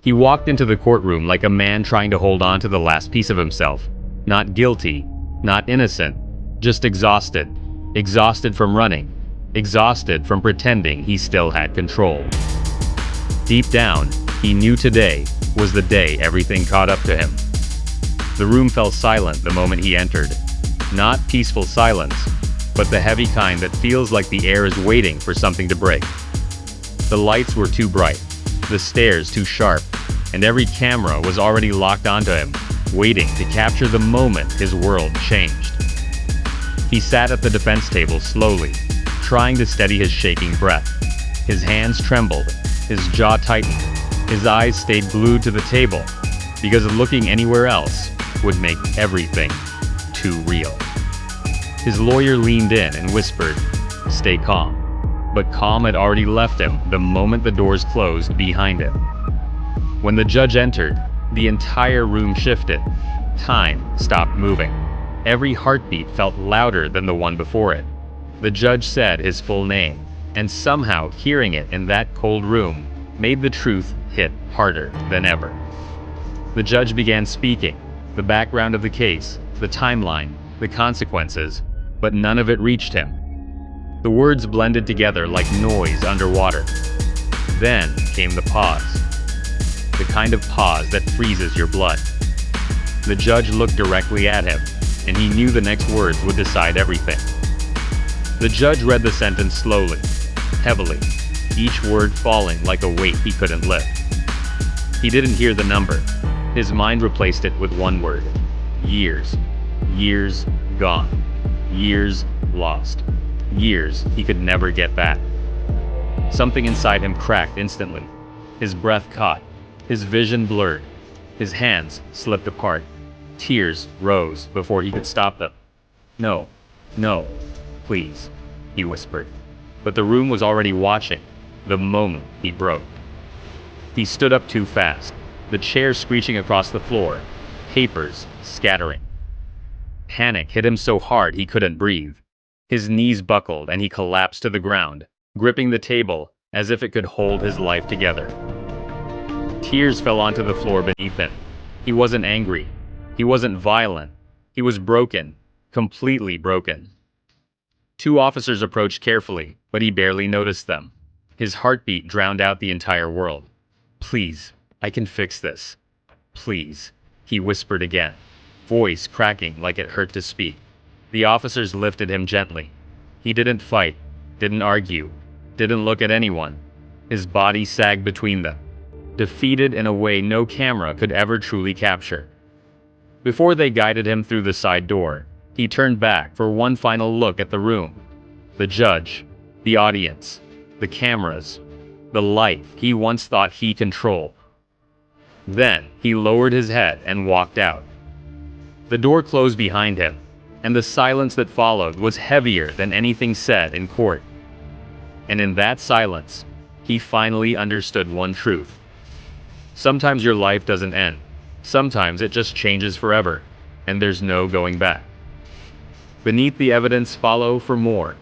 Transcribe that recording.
He walked into the courtroom like a man trying to hold on to the last piece of himself. Not guilty, not innocent, just exhausted. Exhausted from running. Exhausted from pretending he still had control. Deep down, he knew today was the day everything caught up to him. The room fell silent the moment he entered. Not peaceful silence, but the heavy kind that feels like the air is waiting for something to break. The lights were too bright, the stares too sharp, and every camera was already locked onto him, waiting to capture the moment his world changed. He sat at the defense table slowly, trying to steady his shaking breath. His hands trembled, his jaw tightened, his eyes stayed glued to the table, because looking anywhere else would make everything too real. His lawyer leaned in and whispered, "Stay calm." But calm had already left him the moment the doors closed behind him. When the judge entered, the entire room shifted. Time stopped moving. Every heartbeat felt louder than the one before it. The judge said his full name, and somehow hearing it in that cold room made the truth hit harder than ever. The judge began speaking, the background of the case, the timeline, the consequences, but none of it reached him. The words blended together like noise underwater. Then came the pause. The kind of pause that freezes your blood. The judge looked directly at him, and he knew the next words would decide everything. The judge read the sentence slowly, heavily, each word falling like a weight he couldn't lift. He didn't hear the number. His mind replaced it with one word. Years. Years gone. Years lost. Years he could never get back. Something inside him cracked instantly. His breath caught. His vision blurred. His hands slipped apart. Tears rose before he could stop them. "No, no, please," he whispered. But the room was already watching, the moment he broke. He stood up too fast, the chair screeching across the floor, papers scattering. Panic hit him so hard he couldn't breathe. His knees buckled and he collapsed to the ground, gripping the table as if it could hold his life together. Tears fell onto the floor beneath him. He wasn't angry. He wasn't violent. He was broken, completely broken. Two officers approached carefully, but he barely noticed them. His heartbeat drowned out the entire world. "Please, I can fix this. Please," he whispered again, voice cracking like it hurt to speak. The officers lifted him gently. He didn't fight, didn't argue, didn't look at anyone. His body sagged between them, defeated in a way no camera could ever truly capture. Before they guided him through the side door, he turned back for one final look at the room. The judge, the audience, the cameras, the life he once thought he controlled. Then he lowered his head and walked out. The door closed behind him, and the silence that followed was heavier than anything said in court. And in that silence, he finally understood one truth. Sometimes your life doesn't end. Sometimes it just changes forever, and there's no going back. Beneath the evidence, follow for more.